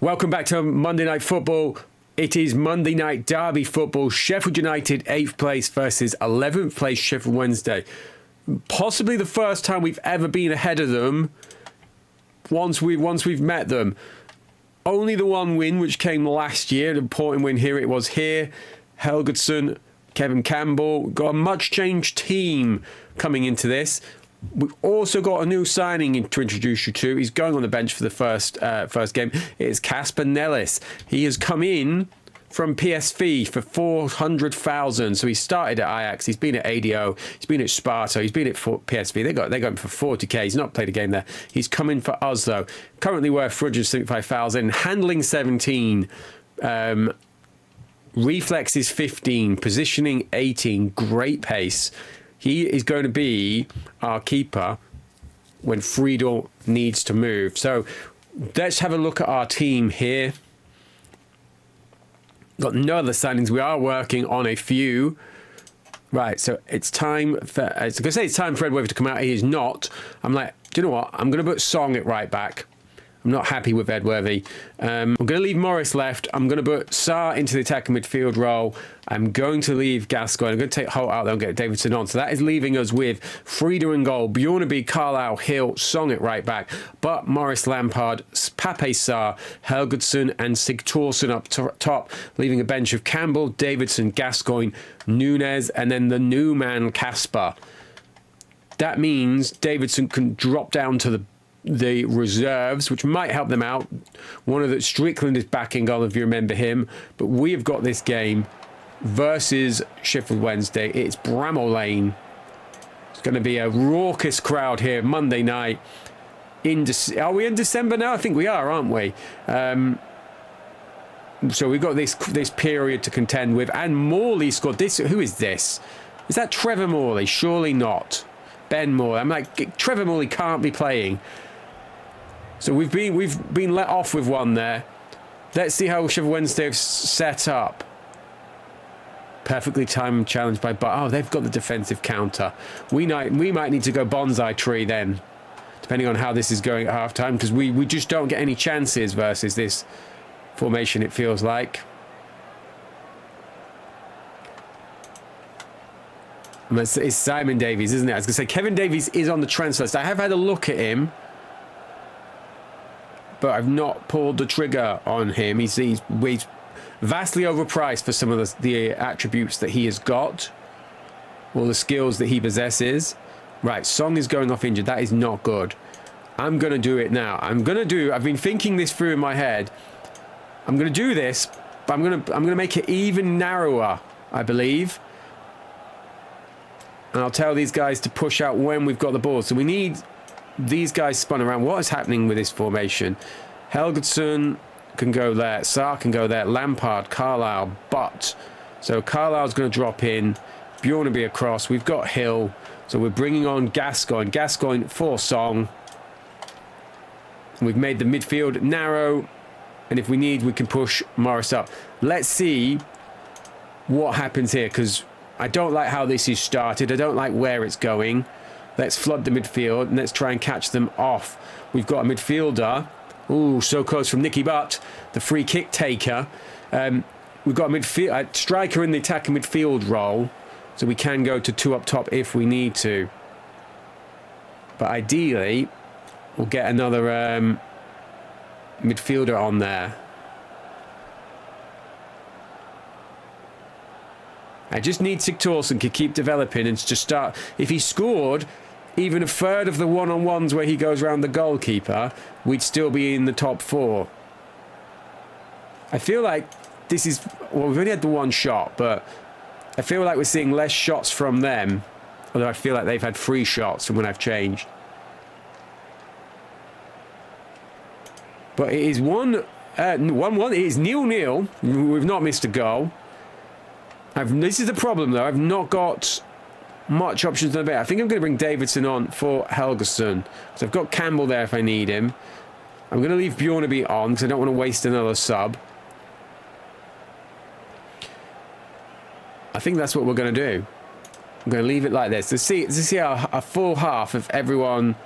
Welcome back to Monday Night Football. It is Monday Night Derby Football. Sheffield United 8th place versus 11th place Sheffield Wednesday. Possibly the first time we've ever been ahead of them once we've met them. Only the one win, which came last year, the important win here. It was here. Helgeson, Kevin Campbell, got a much changed team coming into this. We've also got a new signing to introduce you to. He's going on the bench for the first game. It's Casper Nellis. He has come in from PSV for 400,000. So he started at Ajax. He's been at ADO. He's been at Sparta. He's been at PSV. They got him for 40k. He's not played a game there. He's come in for us though. Currently worth 475,000. Handling 17. Reflex is 15. Positioning 18. Great pace. He is going to be our keeper when Friedel needs to move. So let's have a look at our team here. Got no other signings. We are working on a few. Right, so it's time for... I was going to say it's time for Ed Weaver to come out. He is not. I'm like, do you know what? I'm going to put Song at right back. I'm not happy with Ed Worthy. I'm going to leave Morris left. I'm going to put Sarr into the attacking midfield role. I'm going to leave Gascoigne. I'm going to take Holt out there and get Davidson on. So that is leaving us with Frieda in goal, Bjornaby, Carlisle, Hill, Song at right back, but Morris, Lampard, Pape Sarr, Helgeson and Sigthorsson up top, leaving a bench of Campbell, Davidson, Gascoigne, Nunes, and then the new man, Casper. That means Davidson can drop down to the reserves, which might help them out. One of the Strickland is back in goal, if you remember him. But we have got this game versus Sheffield Wednesday. It's Bramall Lane. It's going to be a raucous crowd here Monday night. Are we in December now? I think we are, aren't we? So we've got this period to contend with. And Morley scored this. Who is this? Is that Trevor Morley? Surely not. Ben Morley. I'm like, Trevor Morley can't be playing. So we've been let off with one there. Let's see how Sheffield Wednesday have set up. Perfectly timed challenge by they've got the defensive counter. We might need to go bonsai tree then, depending on how this is going at half time, because we just don't get any chances versus this formation, it feels like. It's Simon Davies, isn't it? I was going to say Kevin Davies is on the transfer list. I have had a look at him, but I've not pulled the trigger on him. He's vastly overpriced for some of the attributes that he has got, all the skills that he possesses. Right, Song is going off injured. That is not good. I'm going to do it now. I've been thinking this through in my head. I'm going to do this, but I'm going to make it even narrower, I believe. And I'll tell these guys to push out when we've got the ball. So we need these guys spun around. What is happening with this formation? Helgeson can go there. Sarr can go there. Lampard, Carlisle, but. So Carlisle's going to drop in. Bjornaby across. We've got Hill. So we're bringing on Gascoigne. Gascoigne for Song. We've made the midfield narrow. And if we need, we can push Morris up. Let's see what happens here, because I don't like how this is started. I don't like where it's going. Let's flood the midfield and let's try and catch them off. We've got a midfielder. Ooh, so close from Nicky Butt, the free kick taker. We've got a striker in the attacking midfield role, so we can go to two up top if we need to. But ideally, we'll get another midfielder on there. I just need Sigthorsson to keep developing and to start. If he scored even a third of the one-on-ones where he goes around the goalkeeper, we'd still be in the top four. I feel like this is... Well, we've only had the one shot, but I feel like we're seeing less shots from them. Although I feel like they've had 3 shots from when I've changed. But it is 1-1. It is 0-0. We've not missed a goal. This is the problem, though. I've not got much options on the bench. I think I'm going to bring Davidson on for Helgeson. So I've got Campbell there if I need him. I'm going to leave Bjornaby on because I don't want to waste another sub. I think that's what we're going to do. I'm going to leave it like this. To see how a full half of everyone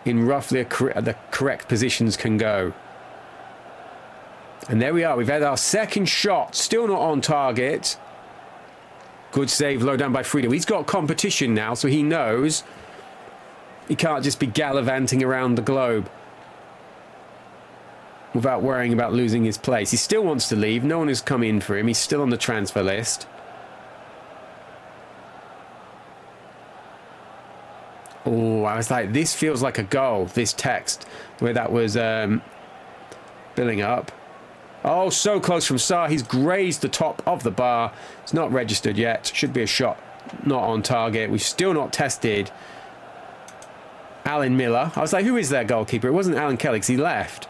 in roughly the correct positions can go. And there we are. We've had our second shot. Still not on target. Good save, low down by Frida. He's got competition now, so he knows he can't just be gallivanting around the globe without worrying about losing his place. He still wants to leave. No one has come in for him. He's still on the transfer list. Oh, I was like, this feels like a goal, this text, the way that was billing up. Oh, so close from Sarr. He's grazed the top of the bar. It's not registered yet. Should be a shot not on target. We've still not tested Alan Miller. I was like, who is their goalkeeper? It wasn't Alan Kelly because he left.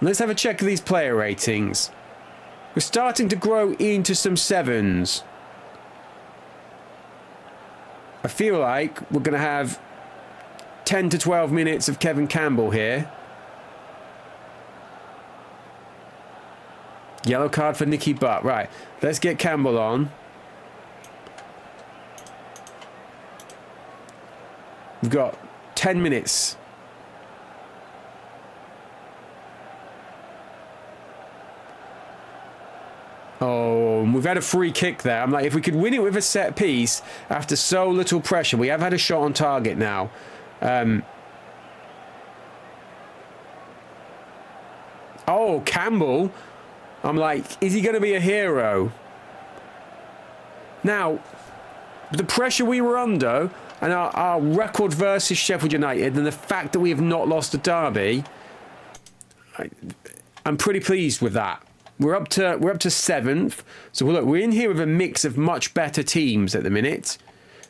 Let's have a check of these player ratings. We're starting to grow into some 7s. I feel like we're going to have 10 to 12 minutes of Kevin Campbell here. Yellow card for Nicky Butt. Right, let's get Campbell on. We've got 10 minutes. Oh, we've had a free kick there. I'm like, if we could win it with a set piece after so little pressure. We have had a shot on target now. Oh, Campbell. I'm like, is he going to be a hero? Now, the pressure we were under and our record versus Sheffield United and the fact that we have not lost a derby, I'm pretty pleased with that. We're up to 7th. So look, we're in here with a mix of much better teams at the minute.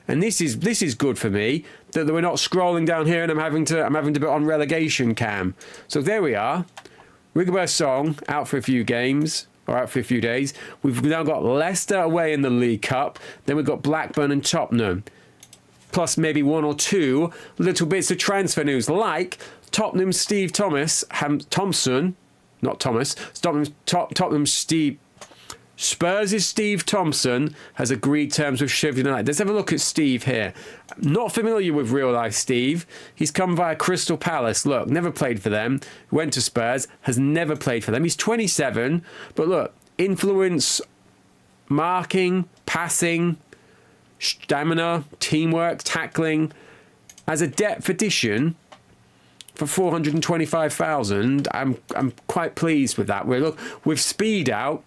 And this is good for me, that we're not scrolling down here and I'm having to be on relegation cam. So there we are. Rigobert Song out for a few games, or out for a few days. We've now got Leicester away in the League Cup. Then we've got Blackburn and Tottenham. Plus maybe 1 or 2 little bits of transfer news, like Tottenham's Steve Thompson, not Thomas, Tottenham's Steve... Spurs' Steve Thompson has agreed terms with Sheffield United. Let's have a look at Steve here. Not familiar with real-life Steve. He's come via Crystal Palace. Look, never played for them. Went to Spurs, has never played for them. He's 27, but look, influence, marking, passing, stamina, teamwork, tackling. As a depth addition for 425,000, I'm quite pleased with that. With speed out,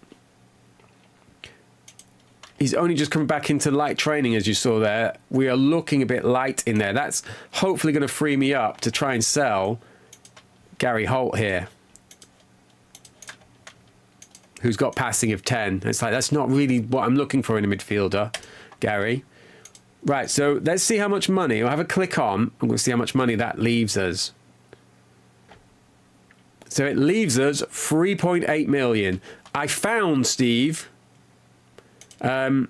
he's only just coming back into light training, as you saw there. We are looking a bit light in there. That's hopefully going to free me up to try and sell Gary Holt here, who's got passing of 10. It's like, that's not really what I'm looking for in a midfielder, Gary. Right, so let's see how much money. I'll have a click on. I'm going to see how much money that leaves us. So it leaves us 3.8 million. I found Steve... I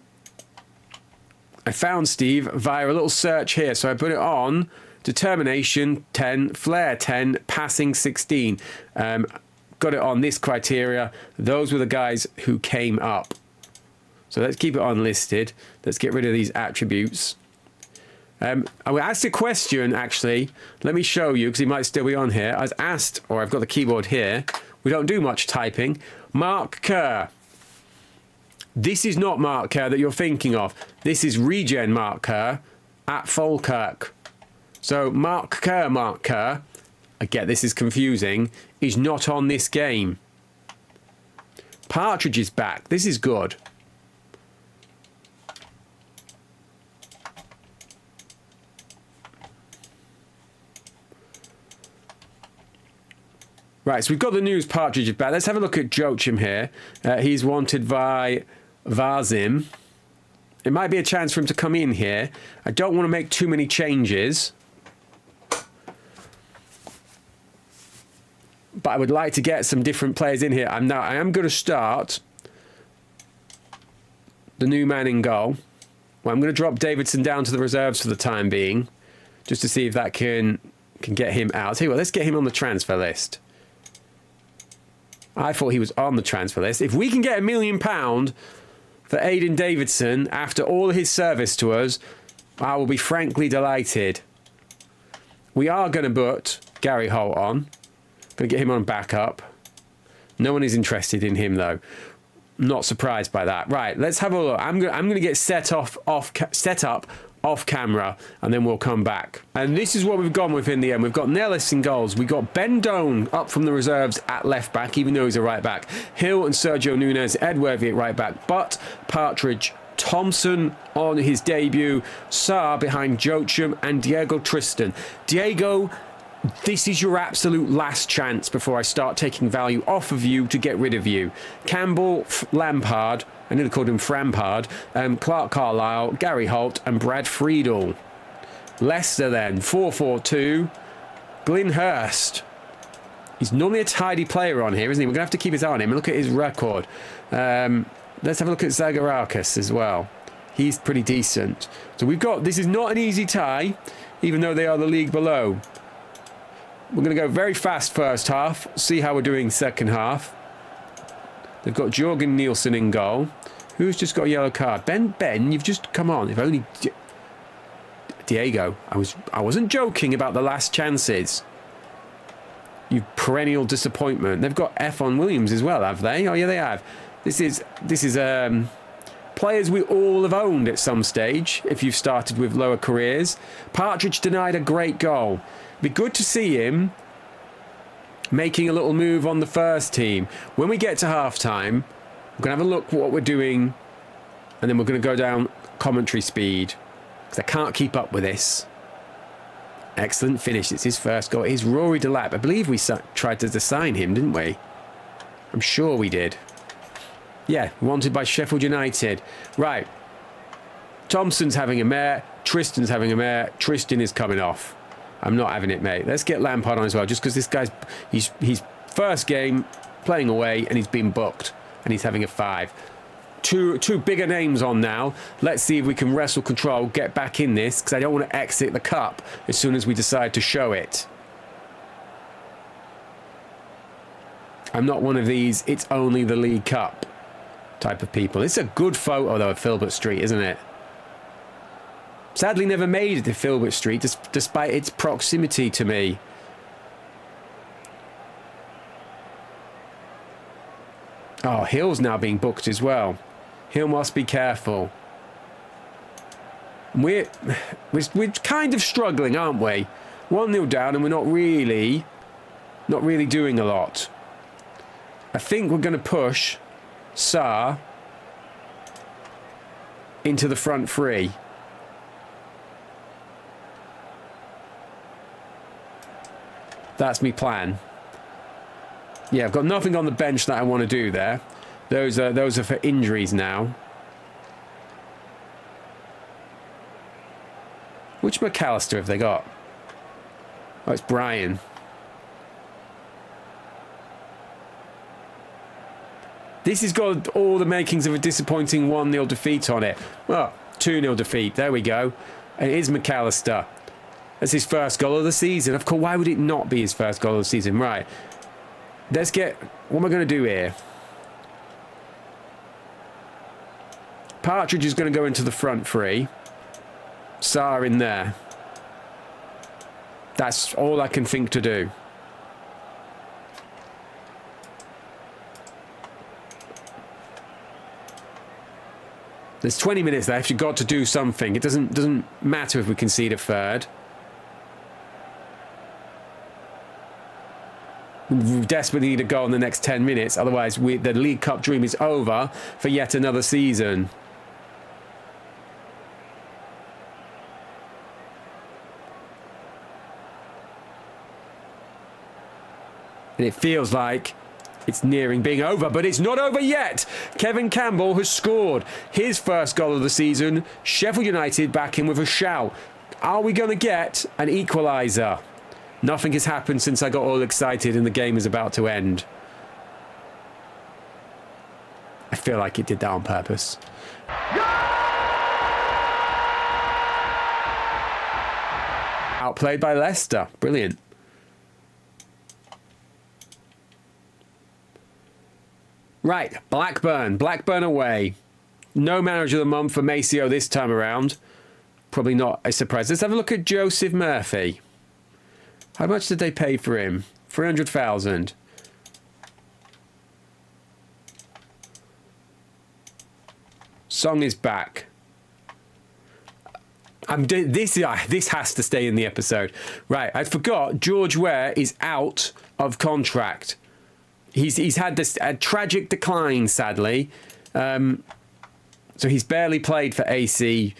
found Steve via a little search here. So I put it on determination 10, flair 10, passing 16. Got it on this criteria. Those were the guys who came up. So let's keep it unlisted. Let's get rid of these attributes. I was asked a question, actually. Let me show you, because he might still be on here. I was asked, or I've got the keyboard here. We don't do much typing. Mark Kerr. This is not Mark Kerr that you're thinking of. This is Regen Mark Kerr at Falkirk. So Mark Kerr, I get this is confusing, is not on this game. Partridge is back. This is good. Right, so we've got the news. Partridge is back. Let's have a look at Joachim here. He's wanted by Varzim. It might be a chance for him to come in here. I don't want to make too many changes, but I would like to get some different players in here. I am going to start the new man in goal. Well, I'm going to drop Davidson down to the reserves for the time being, just to see if that can get him out. I'll tell you what, let's get him on the transfer list. I thought he was on the transfer list. If we can get £1 million for Aidan Davidson after all his service to us, I will be frankly delighted. We are going to put Gary Holt on. Going to get him on backup. No one is interested in him, though. Not surprised by that. Right, let's have a look. I'm gonna get set up off camera, and then we'll come back. And this is what we've gone with in the end. We've got Nellis in goals. We've got Ben Doan up from the reserves at left back, even though he's a right back. Hill and Sergio Nunez, Edworthy at right back. Butt, Partridge, Thompson on his debut, Sarr behind Joachim, and Diego Tristan. Diego, this is your absolute last chance before I start taking value off of you to get rid of you. Campbell, Lampard, I nearly called him Frampard, Clark Carlisle, Gary Holt, and Brad Friedel. Leicester then, 4-4-2. Glyn Hurst. He's normally a tidy player on here, isn't he? We're going to have to keep his eye on him and look at his record. Let's have a look at Zagarakis as well. He's pretty decent. So we've got, this is not an easy tie, even though they are the league below. We're going to go very fast first half, see how we're doing second half. They've got Jorgen Nielsen in goal. Who's just got a yellow card? Ben, you've just come on. If only Diego. I wasn't joking about the last chances. You perennial disappointment. They've got F.on Williams as well, have they? Oh yeah, they have. This is players we all have owned at some stage, if you've started with lower careers. Partridge denied a great goal. Be good to see him making a little move on the first team. When we get to half-time, we're going to have a look at what we're doing, and then we're going to go down commentary speed, because I can't keep up with this. Excellent finish. It's his first goal. It's Rory Delap. I believe we tried to sign him, didn't we? I'm sure we did. Yeah, wanted by Sheffield United. Right. Thompson's having a mare. Tristan's having a mare. Tristan is coming off. I'm not having it, mate. Let's get Lampard on as well, just because this guy's he's first game playing away and he's been booked and he's having a 5. Two bigger names on now. Let's see if we can wrestle control, get back in this, because I don't want to exit the cup as soon as we decide to show it. I'm not one of these it's only the League Cup type of people. It's a good photo though of Filbert Street, isn't it? Sadly never made it to Filbert Street despite its proximity to me. Oh, Hill's now being booked as well. Hill must be careful. We're kind of struggling, aren't we? 1-0 down and we're not really doing a lot. I think we're going to push Sarr into the front three. That's my plan. Yeah, I've got nothing on the bench that I want to do there. Those are for injuries now. Which McAllister have they got? Oh, it's Brian. This has got all the makings of a disappointing 1-0 defeat on it. Well, 2-0 defeat. There we go. And it is McAllister. That's his first goal of the season. Of course, why would it not be his first goal of the season? Right. Let's get... What am I going to do here? Partridge is going to go into the front three. Sarr in there. That's all I can think to do. There's 20 minutes left. You've got to do something. It doesn't matter if we concede a third. We desperately need a goal in the next 10 minutes. Otherwise, the League Cup dream is over for yet another season. And it feels like it's nearing being over, but it's not over yet. Kevin Campbell has scored his first goal of the season. Sheffield United back in with a shout. Are we going to get an equaliser? Nothing has happened since I got all excited and the game is about to end. I feel like it did that on purpose. Outplayed by Leicester. Brilliant. Right, Blackburn. Blackburn away. No manager of the month for Masio this time around. Probably not a surprise. Let's have a look at Joseph Murphy. How much did they pay for him? 300,000. Song is back. This has to stay in the episode. Right, I forgot George Ware is out of contract. He's had this tragic decline, sadly. So he's barely played for AC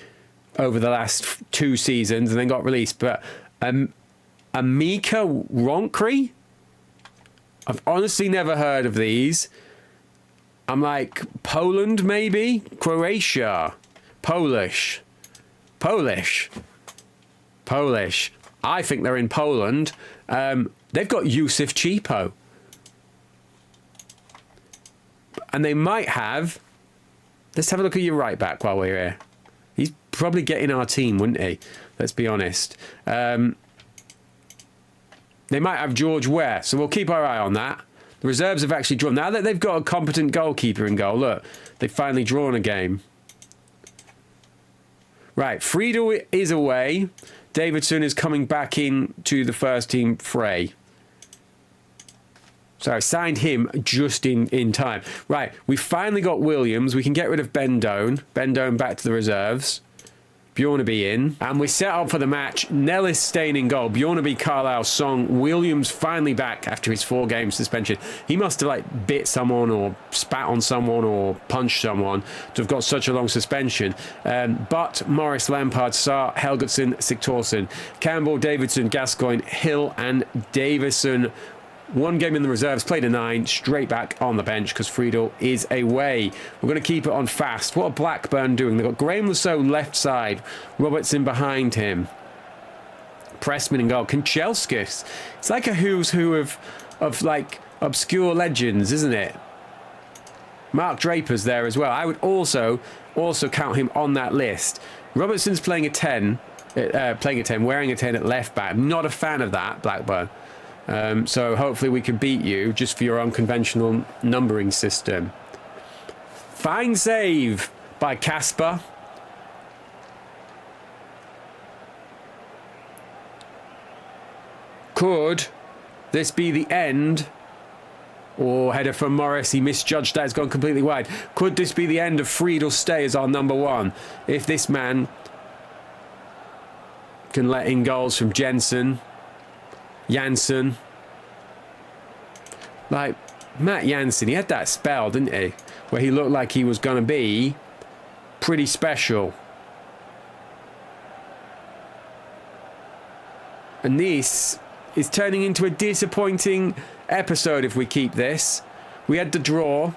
over the last 2 seasons and then got released. But Amiga Ronkry? I've honestly never heard of these. I'm like, Poland maybe? Croatia. Polish. I think they're in Poland. They've got Yusuf Cheapo. And they might have... Let's have a look at your right back while we're here. He's probably getting our team, wouldn't he? Let's be honest. They might have George Ware, so we'll keep our eye on that. The reserves have actually drawn. Now that they've got a competent goalkeeper in goal, look, they've finally drawn a game. Right, Friedel is away. Davidson is coming back in to the first team fray. So I signed him just in time. Right, we finally got Williams. We can get rid of Bendone. Bendone back to the reserves. Bjornaby in. And we're set up for the match. Nellis staying in goal. Bjornaby, Carlisle, Song. Williams finally back after his 4-game suspension. He must have like bit someone or spat on someone or punched someone to have got such a long suspension. But Morris, Lampard, Sarr, Helgetson, Sigthorsson, Campbell, Davidson, Gascoigne, Hill and Davison. 1 game in the reserves, played a 9, straight back on the bench because Friedel is away. We're going to keep it on fast. What are Blackburn doing? They've got Graham Lasso left side, Robertson behind him. Pressman in goal. Kanchelskis. It's like a who's who of like obscure legends, isn't it? Mark Draper's there as well. I would also count him on that list. Robertson's playing a 10, wearing a 10 at left back. Not a fan of that, Blackburn. So hopefully we can beat you just for your unconventional numbering system. Fine save by Casper. Could this be the end? Or header from Morris, he misjudged that, it's gone completely wide. Could this be the end of Friedel's stay as our number 1? If this man can let in goals from Jensen, Janssen. Like, Matt Janssen, he had that spell, didn't he? Where he looked like he was going to be pretty special. And this is turning into a disappointing episode if we keep this. We had the draw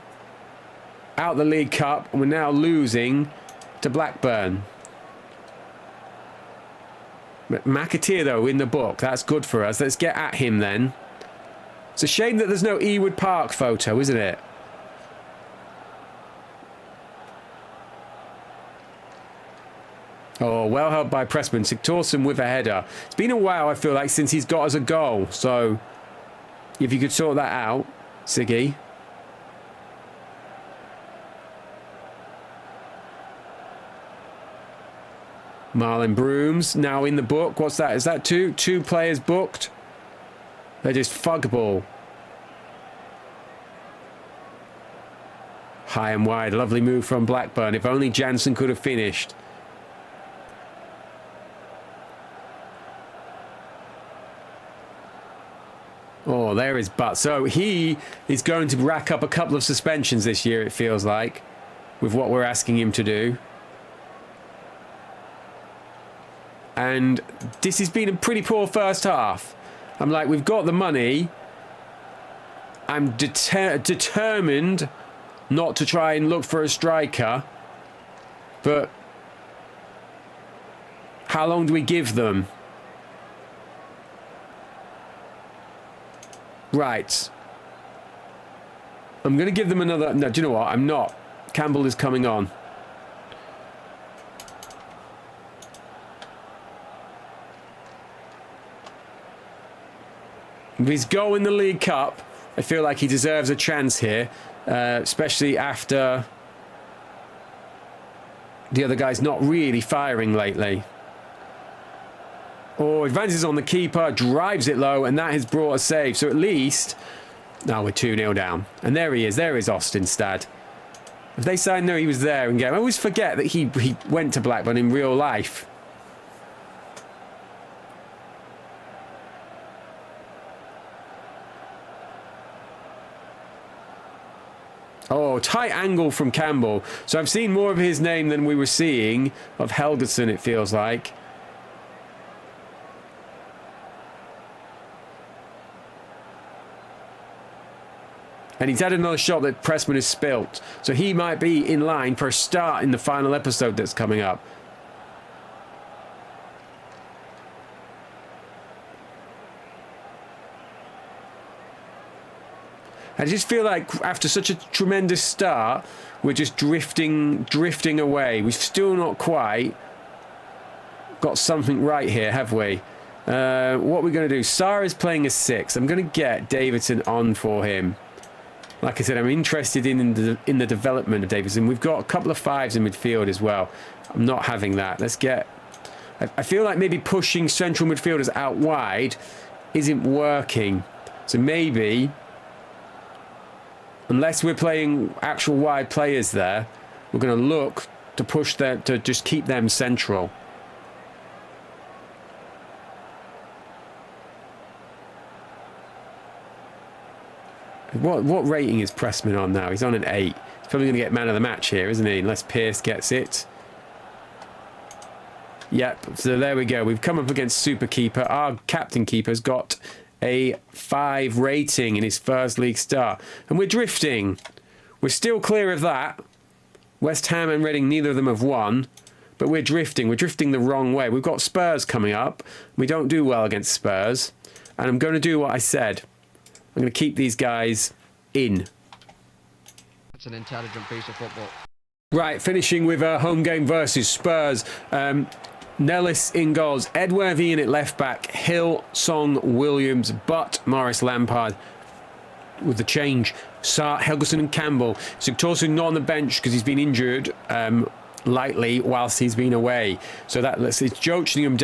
out the League Cup, and we're now losing to Blackburn. McAteer, though, in the book. That's good for us. Let's get at him, then. It's a shame that there's no Ewood Park photo, isn't it? Oh, well held by Pressman. Sigthorsson with a header. It's been a while, I feel like, since he's got us a goal. So, if you could sort that out, Siggy. Marlon Brooms now in the book. What's that? Is that 2? 2 players booked? They're just fugball. High and wide. Lovely move from Blackburn. If only Jansen could have finished. Oh, there is Butt. So he is going to rack up a couple of suspensions this year, it feels like, with what we're asking him to do. And this has been a pretty poor first half. I'm like, we've got the money. I'm determined not to try and look for a striker. But how long do we give them? Right. I'm going to give them another... No, do you know what? I'm not. Campbell is coming on. With his goal in the League Cup, I feel like he deserves a chance here, especially after the other guy's not really firing lately. Oh, advances on the keeper, drives it low, and that has brought a save. So at least, now we're 2-0 down. And there he is. There is Austin Stad. If they say no, he was there in game. I always forget that he went to Blackburn in real life. Oh, tight angle from Campbell. So I've seen more of his name than we were seeing of Helgeson, it feels like. And he's had another shot that Pressman has spilt. So he might be in line for a start in the final episode that's coming up. I just feel like after such a tremendous start, we're just drifting away. We've still not quite got something right here, have we? What are we going to do? Sarah's playing a 6. I'm going to get Davidson on for him. Like I said, I'm interested in the development of Davidson. We've got a couple of 5s in midfield as well. I'm not having that. Let's get... I feel like maybe pushing central midfielders out wide isn't working. So maybe... unless we're playing actual wide players there, we're going to look to push them, to just keep them central. What rating is Pressman on now? He's on an 8. He's probably going to get man of the match here, isn't he? Unless Pearce gets it. Yep, so there we go. We've come up against Super Keeper. Our captain keeper's got a 5 rating in his first league start. And we're drifting. We're still clear of that. West Ham and Reading, neither of them have won. But we're drifting. We're drifting the wrong way. We've got Spurs coming up. We don't do well against Spurs. And I'm going to do what I said. I'm going to keep these guys in. That's an intelligent piece of football. Right, finishing with a home game versus Spurs. Nellis in goals, Edworthy in at left back, Hill, Song, Williams, Butt, Morris, Lampard with the change. Sarr, Helgeson and Campbell. Sigtorsson not on the bench because he's been injured lightly whilst he's been away. So it's Joachim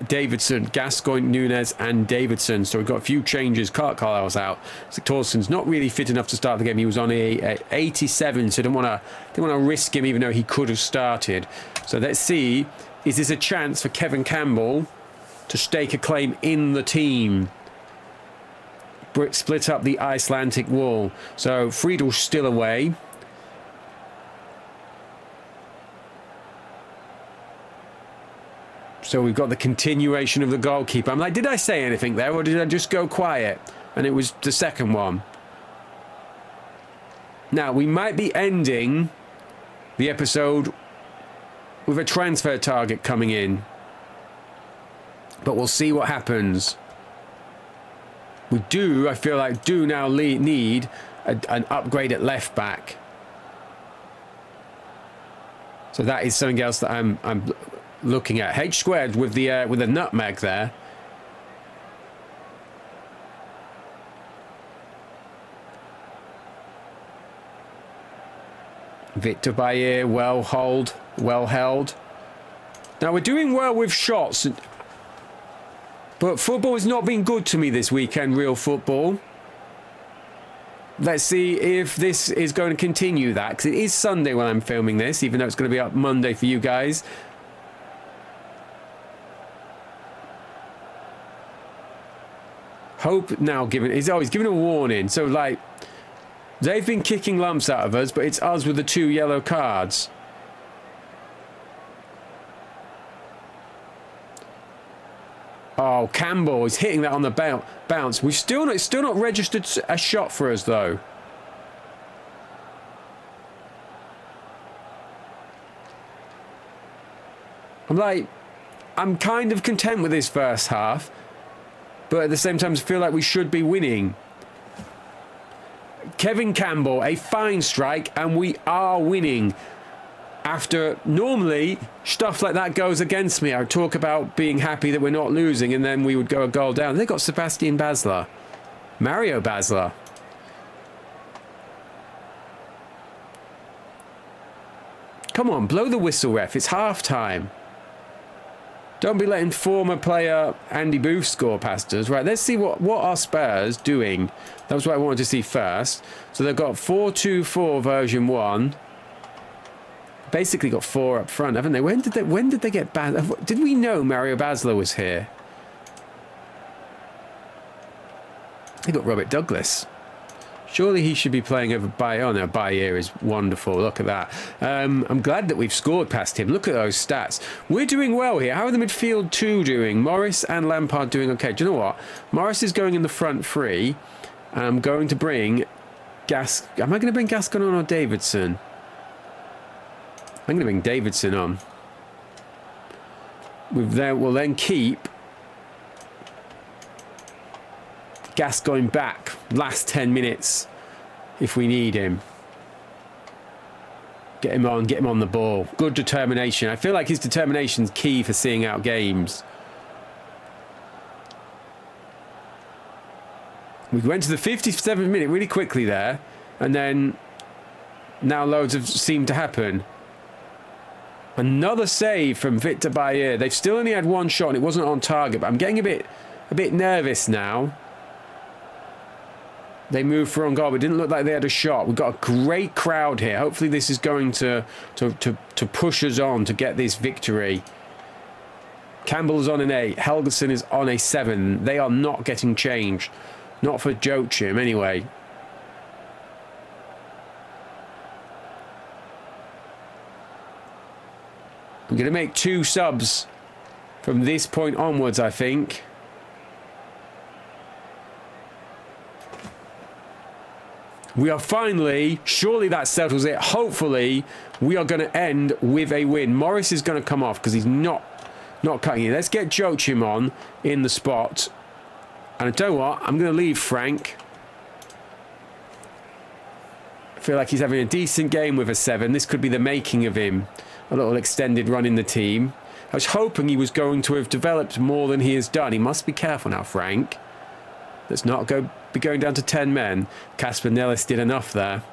Davidson, Gascoigne, Nunes and Davidson. So we've got a few changes. Carlisle's out. Sigtorsson's not really fit enough to start the game. He was on a 87, so didn't want to risk him even though he could have started. So let's see, is this a chance for Kevin Campbell to stake a claim in the team? Split up the Icelandic wall. So Friedel's still away. So we've got the continuation of the goalkeeper. I'm like, did I say anything there or did I just go quiet? And it was the second one. Now, we might be ending the episode with a transfer target coming in. But we'll see what happens. We do, I feel like, now need an upgrade at left back. So that is something else that I'm looking at. H squared with the nutmeg there. Victor Bayer, well held. Now we're doing well with shots, but football has not been good to me this weekend, real football. Let's see if this is going to continue that, because it is Sunday when I'm filming this, even though it's going to be up Monday for you guys. Hope now he's always given a warning. So like, they've been kicking lumps out of us, but it's us with the 2 yellow cards. Oh, Campbell is hitting that on the bounce. We've still not registered a shot for us though. I'm kind of content with this first half. But at the same time, I feel like we should be winning. Kevin Campbell, a fine strike, and we are winning. After normally stuff like that goes against me. I would talk about being happy that we're not losing, and then we would go a goal down. They got Sebastian Basler, Mario Basler. Come on, blow the whistle, ref. It's half time. Don't be letting former player Andy Booth score past us. Right, let's see what are Spurs doing. That was what I wanted to see first. So they've got 4-2-4 version 1. Basically got 4 up front, haven't they? When did they get bad? Did we know Mario Basler was here? They got Robert Douglas. Surely he should be playing over Bayer. Oh no, Bayer is wonderful. Look at that. I'm glad that we've scored past him. Look at those stats. We're doing well here. How are the midfield 2 doing? Morris and Lampard doing okay. Do you know what? Morris is going in the front 3. And I'm going to bring Am I going to bring Gascon on or Davidson? I'm going to bring Davidson on. We'll then keep Gascoigne back last 10 minutes if we need him. Get him on the ball. Good determination. I feel like his determination's key for seeing out games. We went to the 57th minute really quickly there, and then now loads have seemed to happen. Another save from Victor Bayer. They've still only had 1 shot and it wasn't on target, but I'm getting a bit nervous now. They moved for on goal, but it didn't look like they had a shot. We've got a great crowd here. Hopefully this is going to push us on to get this victory. Campbell is on an 8. Helgeson is on a 7. They are not getting changed. Not for Joachim, anyway. I'm going to make 2 subs from this point onwards, I think. We are finally, surely that settles it. Hopefully, we are going to end with a win. Morris is going to come off because he's not cutting it. Let's get Joachim on in the spot. And I tell you what, I'm going to leave Frank. I feel like he's having a decent game with a 7. This could be the making of him. A little extended run in the team. I was hoping he was going to have developed more than he has done. He must be careful now, Frank. Let's not be going down to 10 men. Casper Nellis did enough there.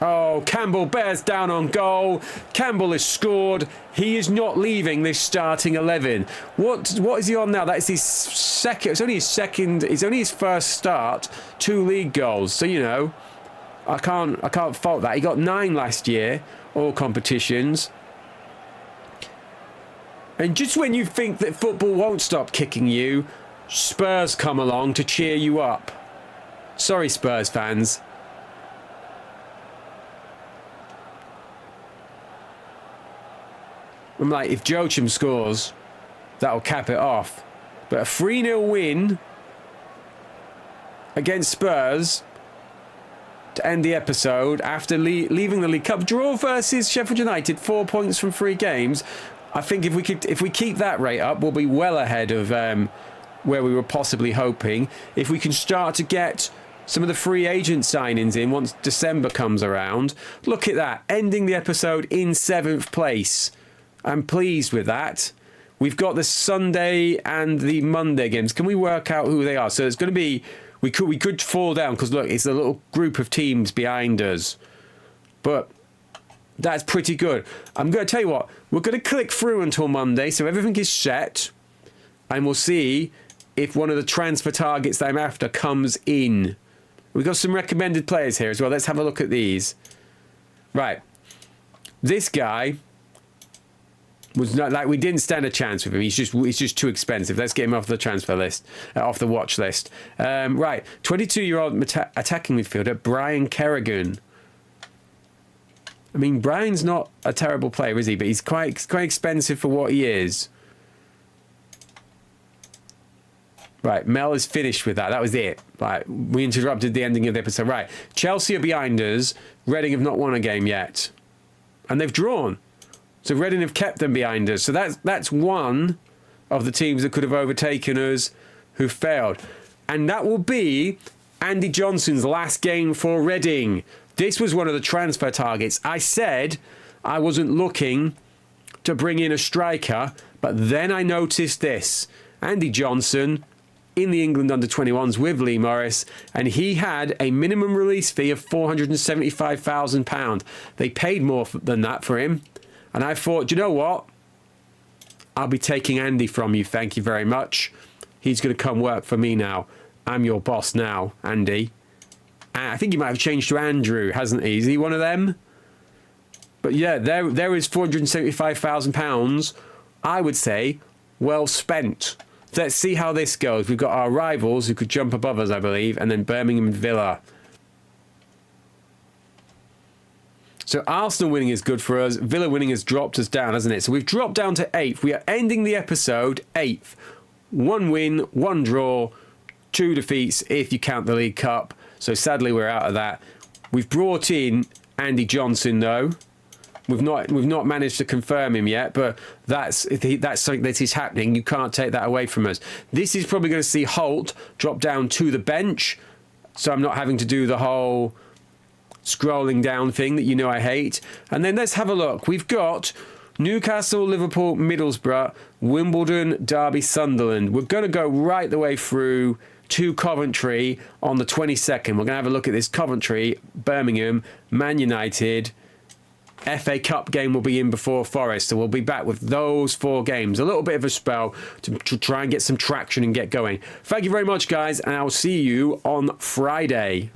Oh, Campbell bears down on goal. Campbell has scored. He is not leaving this starting 11. What is he on now? That is his second. It's only his second. It's only his first start. 2 league goals. So, you know, I can't fault that. He got 9 last year, all competitions. And just when you think that football won't stop kicking you, Spurs come along to cheer you up. Sorry, Spurs fans. I'm like, if Joachim scores, that'll cap it off. But a 3-0 win against Spurs to end the episode after leaving the League Cup. Draw versus Sheffield United, 4 points from 3 games. I think if we keep that rate up, we'll be well ahead of where we were possibly hoping. If we can start to get some of the free agent signings in once December comes around. Look at that, ending the episode in 7th place. I'm pleased with that. We've got the Sunday and the Monday games. Can we work out who they are? So it's going to be... We could fall down because, look, it's a little group of teams behind us. But that's pretty good. I'm going to tell you what. We're going to click through until Monday, so everything is set. And we'll see if one of the transfer targets that I'm after comes in. We've got some recommended players here as well. Let's have a look at these. Right. This guy... was not like we didn't stand a chance with him. He's just too expensive. Let's get him off the transfer list, off the watch list. Right, 22-year-old attacking midfielder Brian Kerrigan. I mean, Brian's not a terrible player, is he? But he's quite expensive for what he is. Right, Mel is finished with that. That was it. Right, we interrupted the ending of the episode. Right, Chelsea are behind us. Reading have not won a game yet, and they've drawn. So Reading have kept them behind us. So that's one of the teams that could have overtaken us who failed. And that will be Andy Johnson's last game for Reading. This was one of the transfer targets. I said I wasn't looking to bring in a striker, but then I noticed this. Andy Johnson in the England under-21s with Lee Morris, and he had a minimum release fee of £475,000. They paid more than that for him, and I thought, do you know what? I'll be taking Andy from you, thank you very much. He's going to come work for me now. I'm your boss now, Andy. And I think he might have changed to Andrew, hasn't he? Is he one of them? But yeah, there is £475,000, I would say, well spent. Let's see how this goes. We've got our rivals who could jump above us, I believe, and then Birmingham and Villa. So Arsenal winning is good for us. Villa winning has dropped us down, hasn't it? So we've dropped down to 8th. We are ending the episode 8th. 1 win, 1 draw, 2 defeats if you count the League Cup. So sadly we're out of that. We've brought in Andy Johnson though. We've not managed to confirm him yet, but that's something that is happening. You can't take that away from us. This is probably going to see Holt drop down to the bench, so I'm not having to do the whole scrolling down thing that you know I hate. And then let's have a look. We've got Newcastle, Liverpool, Middlesbrough, Wimbledon, Derby, Sunderland. We're going to go right the way through to Coventry on the 22nd. We're going to have a look at this Coventry, Birmingham, Man United. FA Cup game will be in before Forest, so we'll be back with those 4 games. A little bit of a spell to try and get some traction and get going. Thank you very much, guys, and I'll see you on Friday.